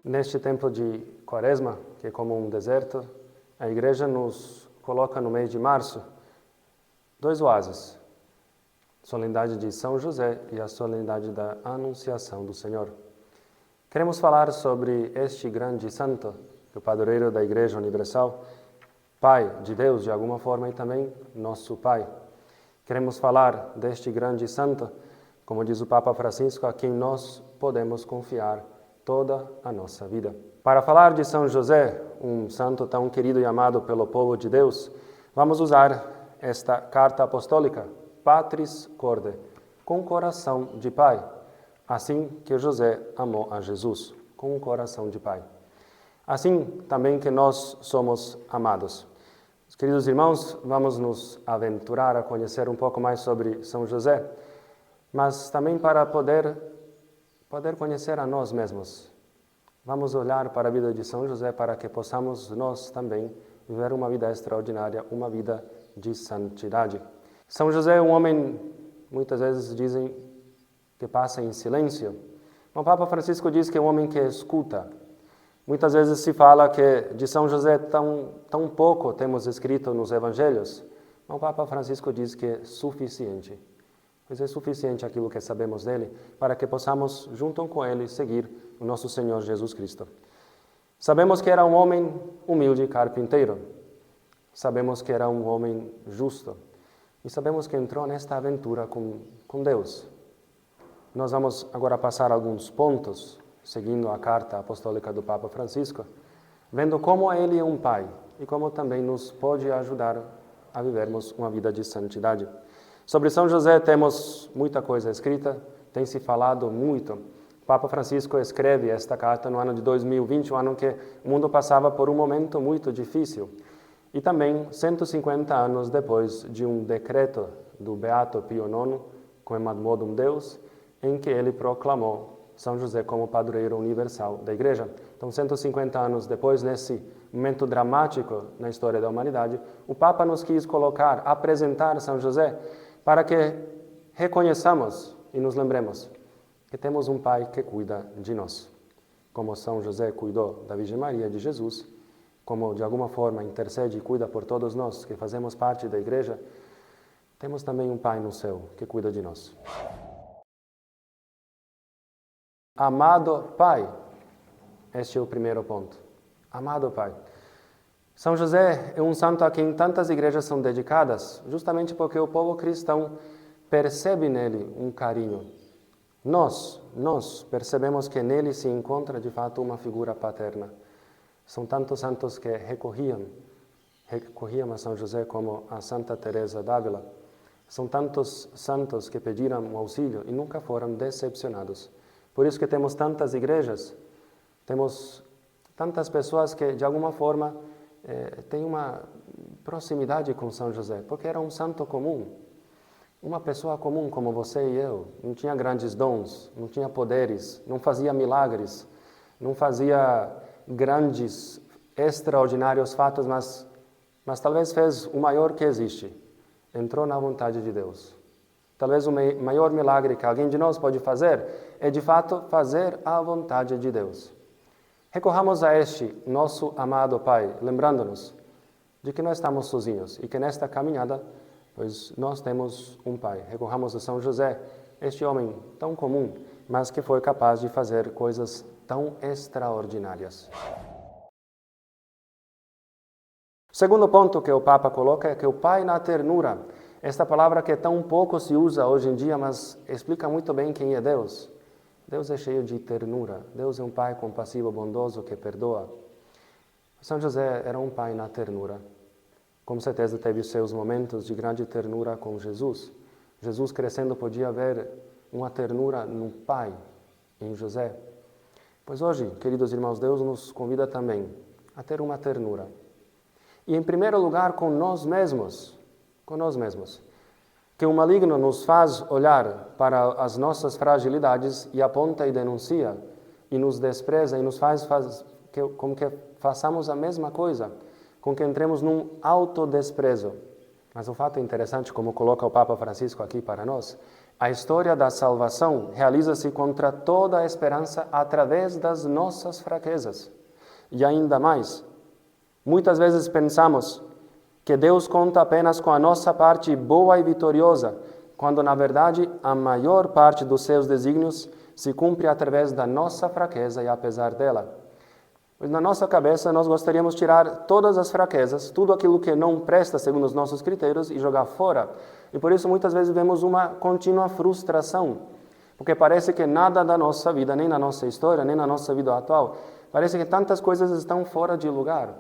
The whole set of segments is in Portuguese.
Neste tempo de Quaresma, que é como um deserto, a Igreja nos coloca no mês de março 2 oásis, a solenidade de São José e a solenidade da Anunciação do Senhor. Queremos falar sobre este grande santo, o padroeiro da Igreja Universal, Pai de Deus de alguma forma e também nosso Pai. Queremos falar deste grande santo, como diz o Papa Francisco, a quem nós podemos confiar toda a nossa vida. Para falar de São José, um santo tão querido e amado pelo povo de Deus, vamos usar esta carta apostólica, Patris Corde, com coração de pai, assim que José amou a Jesus, com um coração de pai. Assim também que nós somos amados. Queridos irmãos, vamos nos aventurar a conhecer um pouco mais sobre São José, mas também para poder conhecer a nós mesmos. Vamos olhar para a vida de São José para que possamos nós também viver uma vida extraordinária, uma vida de santidade. São José é um homem, muitas vezes dizem, que passa em silêncio. O Papa Francisco diz que é um homem que escuta. Muitas vezes se fala que de São José tão pouco temos escrito nos Evangelhos. O Papa Francisco diz que é suficiente. Pois é suficiente aquilo que sabemos dele para que possamos, junto com ele, seguir o nosso Senhor Jesus Cristo. Sabemos que era um homem humilde e carpinteiro. Sabemos que era um homem justo. E sabemos que entrou nesta aventura com Deus. Nós vamos agora passar alguns pontos, seguindo a carta apostólica do Papa Francisco, vendo como ele é um pai e como também nos pode ajudar a vivermos uma vida de santidade. Sobre São José temos muita coisa escrita, tem se falado muito. O Papa Francisco escreve esta carta no ano de 2020, um ano que o mundo passava por um momento muito difícil. E também 150 anos depois de um decreto do Beato Pio IX, Quemadmodum Deus, em que ele proclamou São José como padroeiro universal da Igreja. Então, 150 anos depois, nesse momento dramático na história da humanidade, o Papa nos quis apresentar São José, para que reconheçamos e nos lembremos que temos um Pai que cuida de nós. Como São José cuidou da Virgem Maria de Jesus, como de alguma forma intercede e cuida por todos nós que fazemos parte da Igreja, temos também um Pai no céu que cuida de nós. Amado Pai, este é o primeiro ponto. Amado Pai. São José é um santo a quem tantas igrejas são dedicadas, justamente porque o povo cristão percebe nele um carinho. Nós percebemos que nele se encontra de fato uma figura paterna. São tantos santos que recorriam a São José como a Santa Teresa d'Ávila. São tantos santos que pediram um auxílio e nunca foram decepcionados. Por isso que temos tantas igrejas, temos tantas pessoas que de alguma forma tem uma proximidade com São José, porque era um santo comum, uma pessoa comum como você e eu, não tinha grandes dons, não tinha poderes, não fazia milagres, não fazia grandes, extraordinários fatos, mas talvez fez o maior que existe, entrou na vontade de Deus. Talvez o maior milagre que alguém de nós pode fazer é de fato fazer a vontade de Deus. Recorramos a este nosso amado Pai, lembrando-nos de que não estamos sozinhos e que nesta caminhada, pois nós temos um Pai. Recorramos a São José, este homem tão comum, mas que foi capaz de fazer coisas tão extraordinárias. O segundo ponto que o Papa coloca é que o Pai na ternura, esta palavra que tão pouco se usa hoje em dia, mas explica muito bem quem é Deus. Deus é cheio de ternura. Deus é um Pai compassivo, bondoso, que perdoa. São José era um pai na ternura. Com certeza teve seus momentos de grande ternura com Jesus. Jesus crescendo podia ver uma ternura no Pai, em José. Pois hoje, queridos irmãos, Deus nos convida também a ter uma ternura. E em primeiro lugar com nós mesmos. Que o maligno nos faz olhar para as nossas fragilidades e aponta e denuncia, e nos despreza, e nos faz com que façamos a mesma coisa, com que entremos num autodesprezo. Mas o fato interessante, como coloca o Papa Francisco aqui para nós, A história da salvação realiza-se contra toda a esperança através das nossas fraquezas. E ainda mais, muitas vezes pensamos que Deus conta apenas com a nossa parte boa e vitoriosa, quando na verdade a maior parte dos seus desígnios se cumpre através da nossa fraqueza e apesar dela. Pois na nossa cabeça nós gostaríamos de tirar todas as fraquezas, tudo aquilo que não presta segundo os nossos critérios e jogar fora. E por isso muitas vezes vemos uma contínua frustração, porque parece que nada da nossa vida, nem na nossa história, nem na nossa vida atual, parece que tantas coisas estão fora de lugar.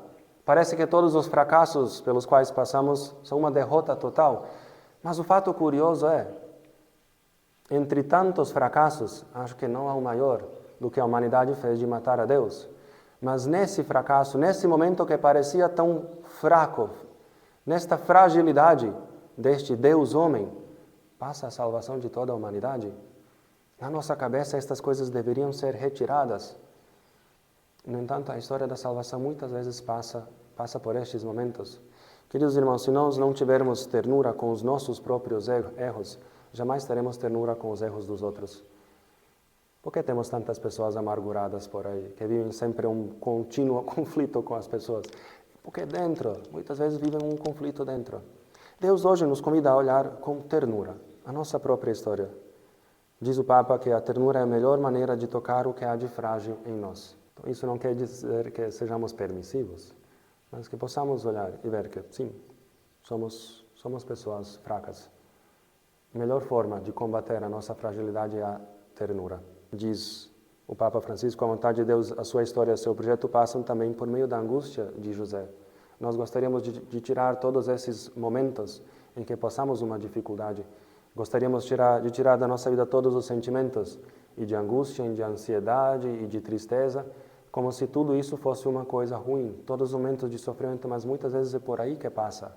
Parece que todos os fracassos pelos quais passamos são uma derrota total. Mas o fato curioso é, entre tantos fracassos, acho que não há o maior do que a humanidade fez de matar a Deus. Mas nesse fracasso, nesse momento que parecia tão fraco, nesta fragilidade deste Deus-homem, passa a salvação de toda a humanidade. Na nossa cabeça, estas coisas deveriam ser retiradas. No entanto, a história da salvação muitas vezes passa por estes momentos. Queridos irmãos, se nós não tivermos ternura com os nossos próprios erros, jamais teremos ternura com os erros dos outros. Por que temos tantas pessoas amarguradas por aí, que vivem sempre um contínuo conflito com as pessoas? Porque dentro, muitas vezes vivem um conflito dentro. Deus hoje nos convida a olhar com ternura a nossa própria história. Diz o Papa que a ternura é a melhor maneira de tocar o que há de frágil em nós. Então, isso não quer dizer que sejamos permissivos, mas que possamos olhar e ver que, sim, somos pessoas fracas. A melhor forma de combater a nossa fragilidade é a ternura. Diz o Papa Francisco, a vontade de Deus, a sua história e o seu projeto passam também por meio da angústia de José. Nós gostaríamos de tirar todos esses momentos em que passamos uma dificuldade. Gostaríamos de tirar da nossa vida todos os sentimentos, e de angústia, e de ansiedade, e de tristeza, como se tudo isso fosse uma coisa ruim. Todos os momentos de sofrimento, mas muitas vezes é por aí que passa.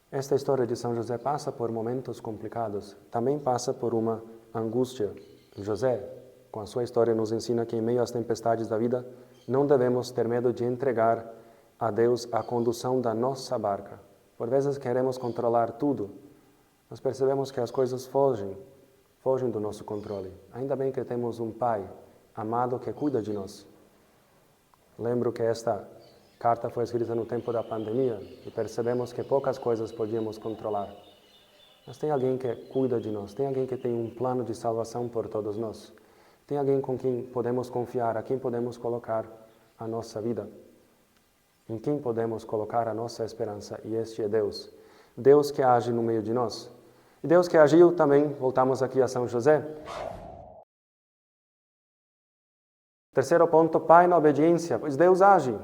Esta história de São José passa por momentos complicados, também passa por uma angústia. José, com a sua história, nos ensina que em meio às tempestades da vida, não devemos ter medo de entregar a Deus a condução da nossa barca. Por vezes queremos controlar tudo, mas percebemos que as coisas fogem do nosso controle. Ainda bem que temos um Pai amado que cuida de nós. Lembro que esta carta foi escrita no tempo da pandemia e percebemos que poucas coisas podíamos controlar. Mas tem alguém que cuida de nós, tem alguém que tem um plano de salvação por todos nós. Tem alguém com quem podemos confiar, a quem podemos colocar a nossa vida, em quem podemos colocar a nossa esperança, e este é Deus. Deus que age no meio de nós. E Deus que agiu também, voltamos aqui a São José. Terceiro ponto, Pai na obediência, pois Deus age.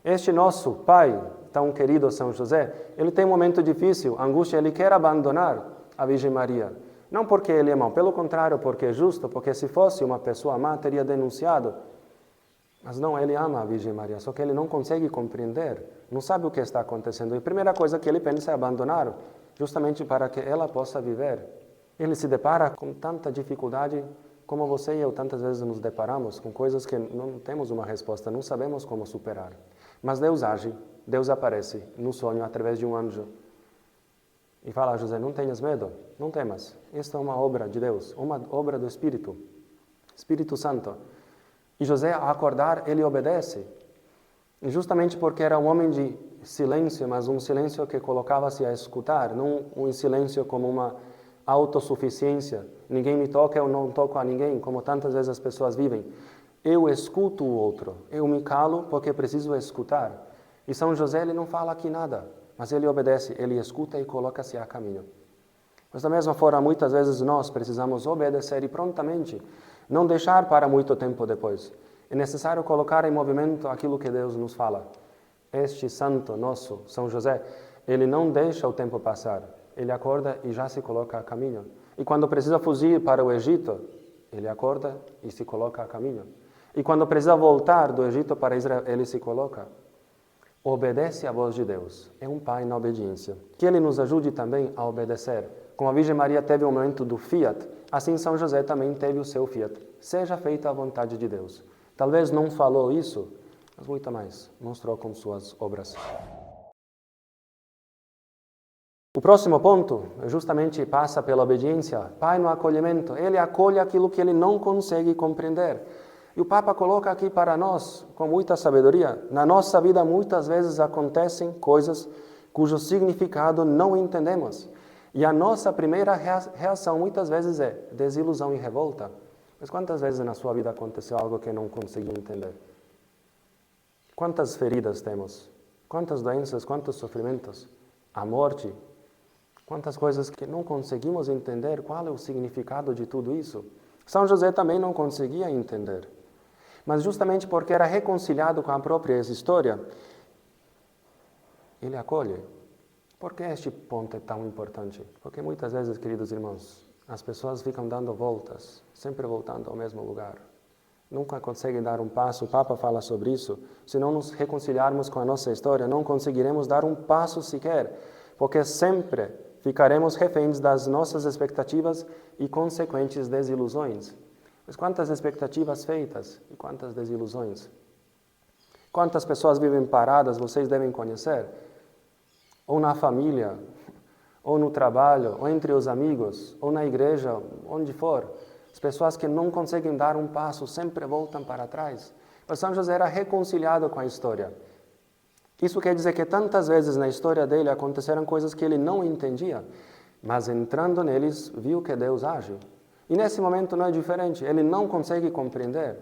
Este nosso Pai, tão querido São José, ele tem um momento difícil, angústia, ele quer abandonar a Virgem Maria. Não porque ele é mau, pelo contrário, porque é justo, porque se fosse uma pessoa má, teria denunciado. Mas não, ele ama a Virgem Maria, só que ele não consegue compreender, não sabe o que está acontecendo. E a primeira coisa que ele pensa é abandonar, justamente para que ela possa viver. Ele se depara com tanta dificuldade, como você e eu tantas vezes nos deparamos, com coisas que não temos uma resposta, não sabemos como superar. Mas Deus age, Deus aparece no sonho através de um anjo e fala a José, não tenhas medo, não temas. Esta é uma obra de Deus, uma obra do Espírito Santo. E José, ao acordar, ele obedece. E justamente porque era um homem de silêncio, mas um silêncio que colocava-se a escutar, não um silêncio como uma autossuficiência. Ninguém me toca, eu não toco a ninguém, como tantas vezes as pessoas vivem. Eu escuto o outro, eu me calo porque preciso escutar. E São José, ele não fala aqui nada, mas ele obedece, ele escuta e coloca-se a caminho. Mas da mesma forma, muitas vezes nós precisamos obedecer e prontamente, não deixar para muito tempo depois. É necessário colocar em movimento aquilo que Deus nos fala. Este santo nosso, São José, ele não deixa o tempo passar. Ele acorda e já se coloca a caminho. E quando precisa fugir para o Egito, ele acorda e se coloca a caminho. E quando precisa voltar do Egito para Israel, ele se coloca. Obedece à voz de Deus. É um pai na obediência. Que ele nos ajude também a obedecer. Como a Virgem Maria teve o momento do fiat, assim São José também teve o seu fiat. Seja feita a vontade de Deus. Talvez não falou isso, mas muito mais. Mostrou com suas obras. O próximo ponto justamente passa pela obediência. Pai no acolhimento. Ele acolhe aquilo que ele não consegue compreender. E o Papa coloca aqui para nós, com muita sabedoria, na nossa vida muitas vezes acontecem coisas cujo significado não entendemos. E a nossa primeira reação muitas vezes é desilusão e revolta. Mas quantas vezes na sua vida aconteceu algo que não conseguiu entender? Quantas feridas temos? Quantas doenças, quantos sofrimentos? A morte. Quantas coisas que não conseguimos entender qual é o significado de tudo isso. São José também não conseguia entender. Mas justamente porque era reconciliado com a própria história, ele acolhe. Por que este ponto é tão importante? Porque muitas vezes, queridos irmãos, as pessoas ficam dando voltas, sempre voltando ao mesmo lugar. Nunca conseguem dar um passo, o Papa fala sobre isso. Se não nos reconciliarmos com a nossa história, não conseguiremos dar um passo sequer, porque sempre ficaremos reféns das nossas expectativas e consequentes desilusões. Mas quantas expectativas feitas e quantas desilusões? Quantas pessoas vivem paradas, vocês devem conhecer? Ou na família, ou no trabalho, ou entre os amigos, ou na igreja, onde for. As pessoas que não conseguem dar um passo sempre voltam para trás. Mas São José era reconciliado com a história. Isso quer dizer que tantas vezes na história dele aconteceram coisas que ele não entendia, mas entrando neles, viu que Deus age. E nesse momento não é diferente, ele não consegue compreender,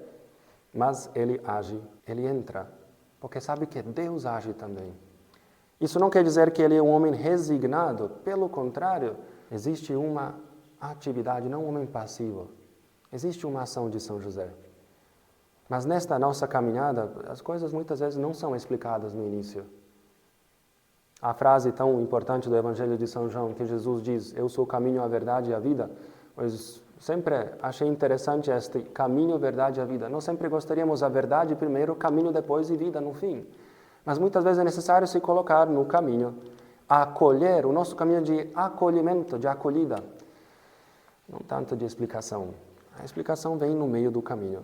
mas ele age, ele entra, porque sabe que Deus age também. Isso não quer dizer que ele é um homem resignado, pelo contrário, existe uma atividade, não um homem passivo. Existe uma ação de São José. Mas nesta nossa caminhada, as coisas muitas vezes não são explicadas no início. A frase tão importante do Evangelho de São João, que Jesus diz, eu sou o caminho, a verdade e a vida, pois sempre achei interessante este caminho, verdade e a vida. Nós sempre gostaríamos a verdade primeiro, caminho depois e vida no fim. Mas muitas vezes é necessário se colocar no caminho, acolher, o nosso caminho de acolhimento, de acolhida. Não tanto de explicação. A explicação vem no meio do caminho.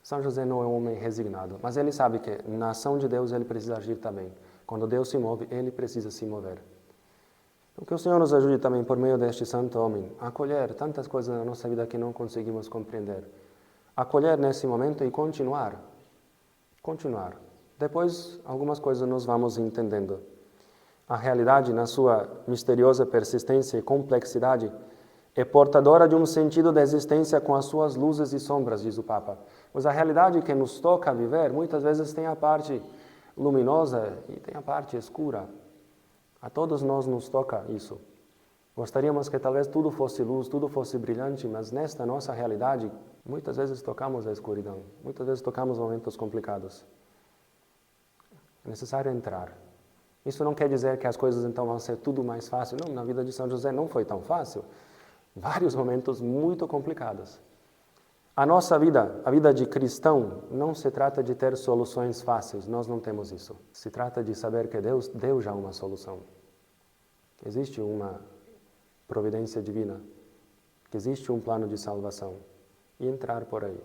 São José não é um homem resignado, mas ele sabe que na ação de Deus ele precisa agir também. Quando Deus se move, ele precisa se mover. Então, que o Senhor nos ajude também, por meio deste santo homem, a acolher tantas coisas na nossa vida que não conseguimos compreender. Acolher nesse momento e continuar. Continuar. Depois, algumas coisas nós vamos entendendo. A realidade, na sua misteriosa persistência e complexidade, é portadora de um sentido da existência com as suas luzes e sombras, diz o Papa. Pois a realidade que nos toca viver, muitas vezes tem a parte luminosa e tem a parte escura. A todos nós nos toca isso. Gostaríamos que talvez tudo fosse luz, tudo fosse brilhante, mas nesta nossa realidade, muitas vezes tocamos a escuridão, muitas vezes tocamos momentos complicados. É necessário entrar. Isso não quer dizer que as coisas então vão ser tudo mais fácil. Não, na vida de São José não foi tão fácil. Vários momentos muito complicados. A nossa vida, a vida de cristão, não se trata de ter soluções fáceis. Nós não temos isso. Se trata de saber que Deus deu já uma solução. Existe uma providência divina. Que existe um plano de salvação. E entrar por aí.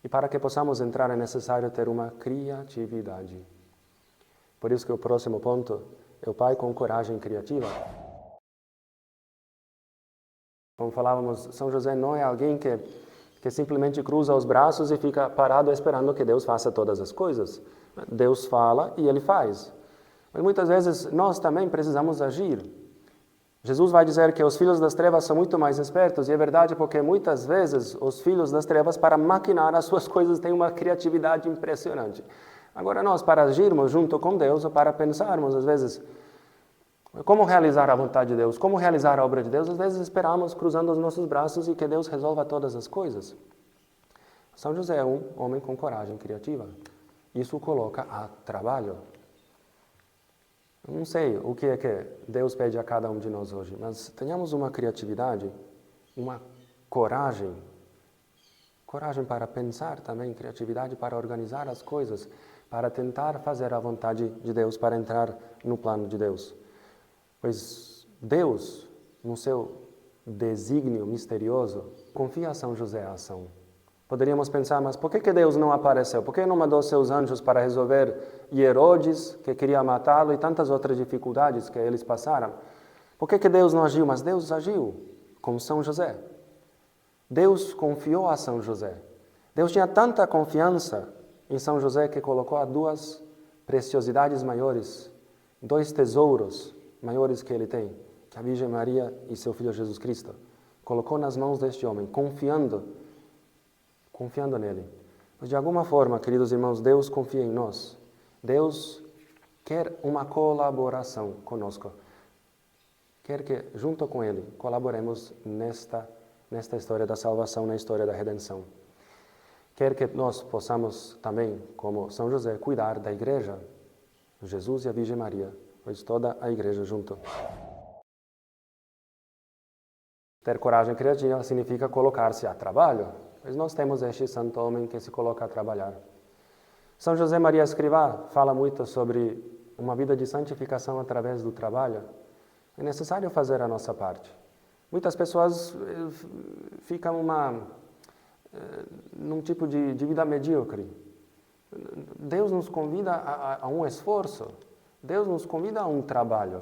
E para que possamos entrar é necessário ter uma criatividade. Por isso que o próximo ponto é o pai com coragem criativa. Como falávamos, São José não é alguém que simplesmente cruza os braços e fica parado esperando que Deus faça todas as coisas. Deus fala e Ele faz. Mas muitas vezes nós também precisamos agir. Jesus vai dizer que os filhos das trevas são muito mais espertos, e é verdade porque muitas vezes os filhos das trevas, para maquinar as suas coisas, têm uma criatividade impressionante. Agora nós, para agirmos junto com Deus, ou para pensarmos, às vezes, como realizar a vontade de Deus, como realizar a obra de Deus, às vezes esperamos cruzando os nossos braços e que Deus resolva todas as coisas. São José é um homem com coragem criativa. Isso o coloca a trabalho. Eu não sei o que é que Deus pede a cada um de nós hoje, mas tenhamos uma criatividade, uma coragem. Coragem para pensar também, criatividade para organizar as coisas, para tentar fazer a vontade de Deus, para entrar no plano de Deus. Pois Deus, no seu desígnio misterioso, confia a São José a ação. Poderíamos pensar, mas por que Deus não apareceu? Por que não mandou seus anjos para resolver Herodes, que queria matá-lo, e tantas outras dificuldades que eles passaram? Por que Deus não agiu? Mas Deus agiu com São José. Deus confiou a São José. Deus tinha tanta confiança em São José que colocou duas preciosidades maiores, dois tesouros maiores que ele tem, que a Virgem Maria e seu Filho Jesus Cristo. Colocou nas mãos deste homem, confiando nele. Mas de alguma forma, queridos irmãos, Deus confia em nós. Deus quer uma colaboração conosco. Quer que, junto com Ele, colaboremos nesta história da salvação, na história da redenção. Quer que nós possamos também, como São José, cuidar da igreja, Jesus e a Virgem Maria, pois toda a igreja junto. Ter coragem criativa significa colocar-se a trabalho, pois nós temos este santo homem que se coloca a trabalhar. São José Maria Escrivá fala muito sobre uma vida de santificação através do trabalho. É necessário fazer a nossa parte. Muitas pessoas ficam num tipo de vida medíocre. Deus nos convida a um esforço. Deus nos convida a um trabalho.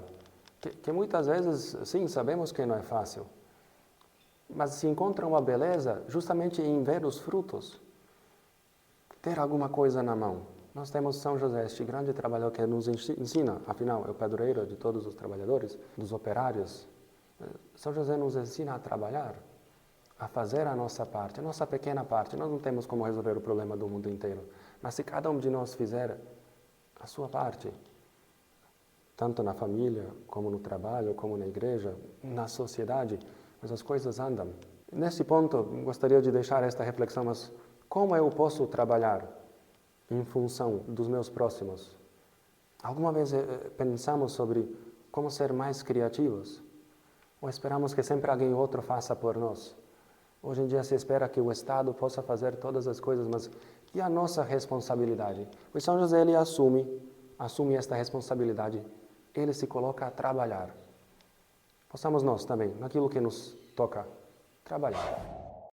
Que muitas vezes, sim, sabemos que não é fácil. Mas se encontra uma beleza justamente em ver os frutos. Ter alguma coisa na mão. Nós temos São José, este grande trabalhador que nos ensina, afinal, é o padroeiro de todos os trabalhadores, dos operários. São José nos ensina a trabalhar, a fazer a nossa parte, a nossa pequena parte. Nós não temos como resolver o problema do mundo inteiro, mas se cada um de nós fizer a sua parte, tanto na família, como no trabalho, como na igreja, na sociedade, mas as coisas andam. Nesse ponto, gostaria de deixar esta reflexão, mas como eu posso trabalhar em função dos meus próximos? Alguma vez pensamos sobre como ser mais criativos? Ou esperamos que sempre alguém outro faça por nós? Hoje em dia se espera que o Estado possa fazer todas as coisas, mas e a nossa responsabilidade? O São José ele assume esta responsabilidade, ele se coloca a trabalhar. Possamos nós também, naquilo que nos toca, trabalhar.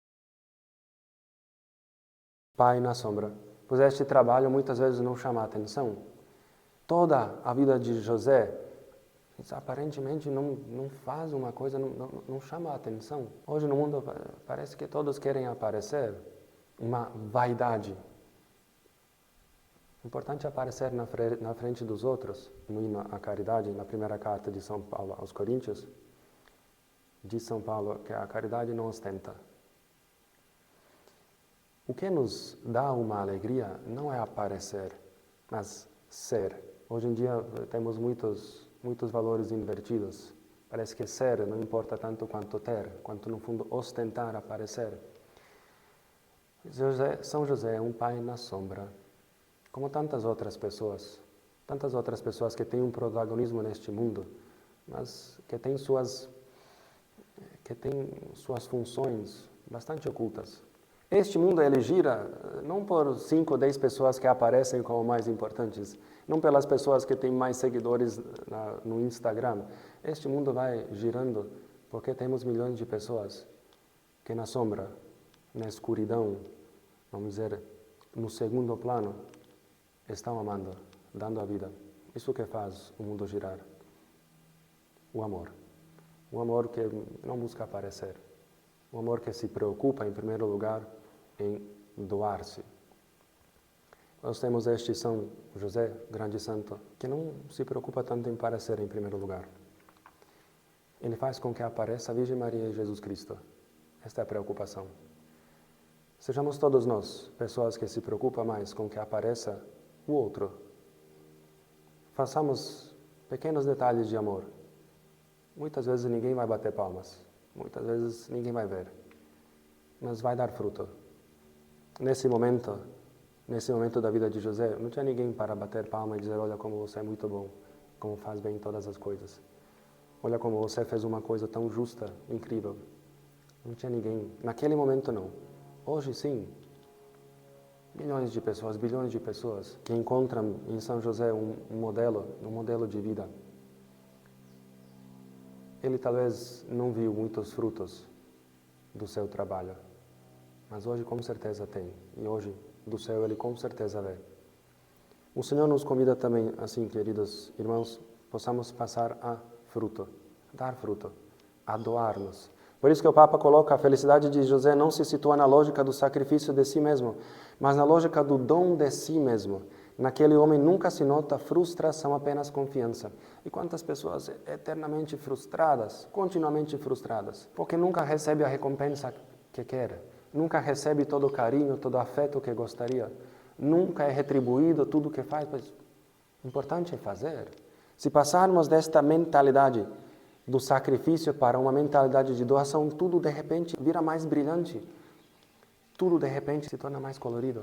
Pai na sombra, pois este trabalho muitas vezes não chama a atenção. Toda a vida de José, aparentemente não faz uma coisa, não chama a atenção. Hoje no mundo parece que todos querem aparecer, uma vaidade. Importante aparecer na frente dos outros. No hino à caridade, na primeira carta de São Paulo aos Coríntios, diz São Paulo que a caridade não ostenta. O que nos dá uma alegria não é aparecer, mas ser. Hoje em dia temos muitos valores invertidos. Parece que ser não importa tanto quanto ter, quanto no fundo ostentar, aparecer. São José é um pai na sombra, como tantas outras pessoas que têm um protagonismo neste mundo, mas que têm suas funções bastante ocultas. Este mundo ele gira não por 5 ou 10 pessoas que aparecem como mais importantes, não pelas pessoas que têm mais seguidores no Instagram. Este mundo vai girando porque temos milhões de pessoas que na sombra, na escuridão, vamos dizer, no segundo plano, estão amando, dando a vida. Isso que faz o mundo girar. O amor. O amor que não busca aparecer. O amor que se preocupa, em primeiro lugar, em doar-se. Nós temos este São José, grande santo, que não se preocupa tanto em parecer em primeiro lugar. Ele faz com que apareça a Virgem Maria e Jesus Cristo. Esta é a preocupação. Sejamos todos nós pessoas que se preocupam mais com que apareça o outro. Façamos pequenos detalhes de amor. Muitas vezes ninguém vai bater palmas. Muitas vezes ninguém vai ver. Mas vai dar fruto. Nesse momento da vida de José, não tinha ninguém para bater palma e dizer: olha como você é muito bom, como faz bem todas as coisas. Olha como você fez uma coisa tão justa, incrível. Não tinha ninguém. Naquele momento não. Hoje sim. Milhões de pessoas, bilhões de pessoas que encontram em São José um modelo de vida. Ele talvez não viu muitos frutos do seu trabalho, mas hoje com certeza tem. E hoje, do céu, Ele com certeza vê. O Senhor nos convida também, assim, queridos irmãos, possamos passar a fruto, dar fruto, a doar-nos. Por isso que o Papa coloca a felicidade de José não se situa na lógica do sacrifício de si mesmo, mas na lógica do dom de si mesmo. Naquele homem nunca se nota frustração, apenas confiança. E quantas pessoas eternamente frustradas, continuamente frustradas, porque nunca recebe a recompensa que quer, nunca recebe todo o carinho, todo o afeto que gostaria, nunca é retribuído tudo o que faz, mas o importante é fazer. Se passarmos desta mentalidade do sacrifício para uma mentalidade de doação, tudo de repente vira mais brilhante, tudo de repente se torna mais colorido.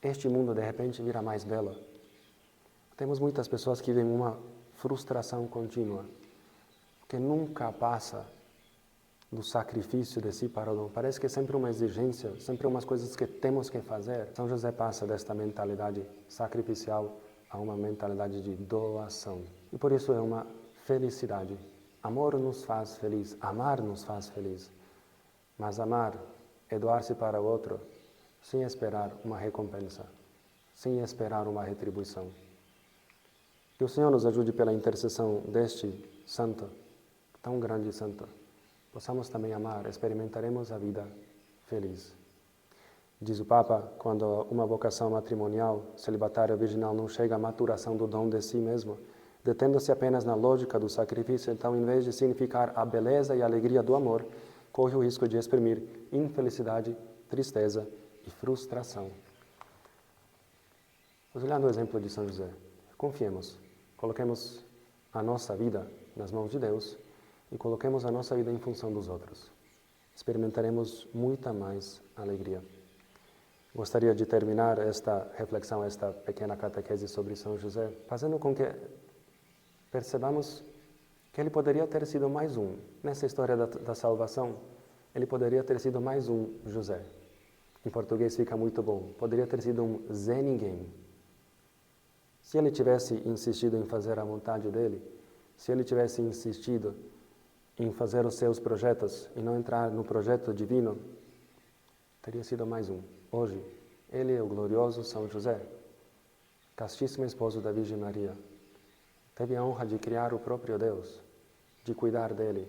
Este mundo de repente vira mais belo. Temos muitas pessoas que vivem uma frustração contínua, que nunca passa do sacrifício de si para o dom. Parece que é sempre uma exigência, sempre umas coisas que temos que fazer. São José passa desta mentalidade sacrificial a uma mentalidade de doação. E por isso é uma felicidade. Amor nos faz feliz, amar nos faz feliz. Mas amar é doar-se para o outro sem esperar uma recompensa, sem esperar uma retribuição. Que o Senhor nos ajude pela intercessão deste santo, tão grande santo. Possamos também amar, experimentaremos a vida feliz. Diz o Papa, quando uma vocação matrimonial, celibatária ou virginal não chega à maturação do dom de si mesmo, detendo-se apenas na lógica do sacrifício, então, em vez de significar a beleza e a alegria do amor, corre o risco de exprimir infelicidade, tristeza e frustração. Mas olhando o exemplo de São José, confiemos, coloquemos a nossa vida nas mãos de Deus e coloquemos a nossa vida em função dos outros. Experimentaremos muita mais alegria. Gostaria de terminar esta reflexão, esta pequena catequese sobre São José, fazendo com que percebamos que ele poderia ter sido mais um. Nessa história da salvação, ele poderia ter sido mais um José. Em português fica muito bom. Poderia ter sido um Zé Ninguém. Se ele tivesse insistido em fazer a vontade dele, se ele tivesse insistido em fazer os seus projetos e não entrar no projeto divino, teria sido mais um. Hoje, ele é o glorioso São José, castíssimo esposo da Virgem Maria. Teve a honra de criar o próprio Deus, de cuidar dele.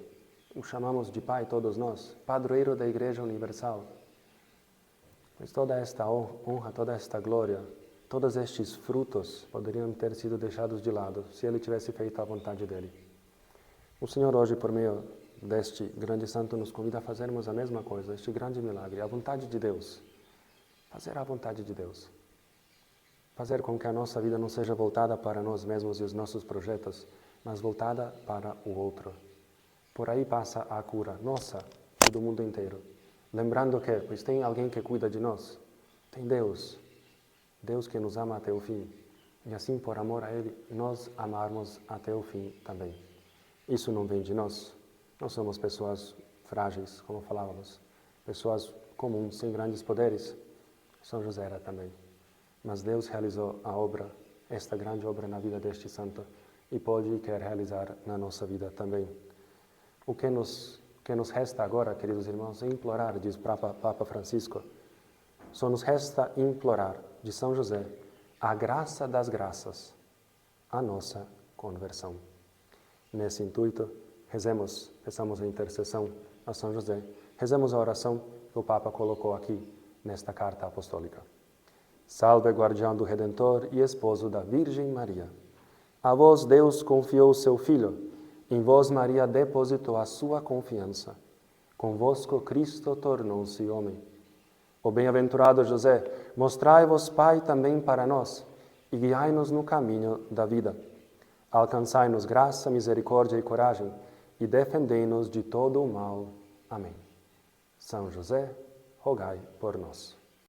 O chamamos de Pai todos nós, padroeiro da Igreja Universal. Mas toda esta honra, toda esta glória, todos estes frutos poderiam ter sido deixados de lado se ele tivesse feito a vontade dele. O Senhor hoje, por meio deste grande santo, nos convida a fazermos a mesma coisa, este grande milagre, a vontade de Deus. Fazer a vontade de Deus. Fazer com que a nossa vida não seja voltada para nós mesmos e os nossos projetos, mas voltada para o outro. Por aí passa a cura nossa e do mundo inteiro. Lembrando que, pois tem alguém que cuida de nós, tem Deus, Deus que nos ama até o fim. E assim, por amor a Ele, nós amarmos até o fim também. Isso não vem de nós. Nós somos pessoas frágeis, como falávamos, pessoas comuns, sem grandes poderes. São José era também. Mas Deus realizou a obra, esta grande obra na vida deste santo, e pode e quer realizar na nossa vida também. O que nos resta agora, queridos irmãos, é implorar, diz o Papa Francisco, só nos resta implorar de São José a graça das graças, a nossa conversão. Nesse intuito, rezemos, peçamos a intercessão a São José, rezemos a oração que o Papa colocou aqui nesta carta apostólica. Salve, guardião do Redentor e esposo da Virgem Maria. A vós Deus confiou o seu Filho, em vós Maria depositou a sua confiança. Convosco Cristo tornou-se homem. O bem-aventurado José, mostrai-vos Pai também para nós e guiai-nos no caminho da vida. Alcançai-nos graça, misericórdia e coragem e defendei-nos de todo o mal. Amém. São José, rogai por nós.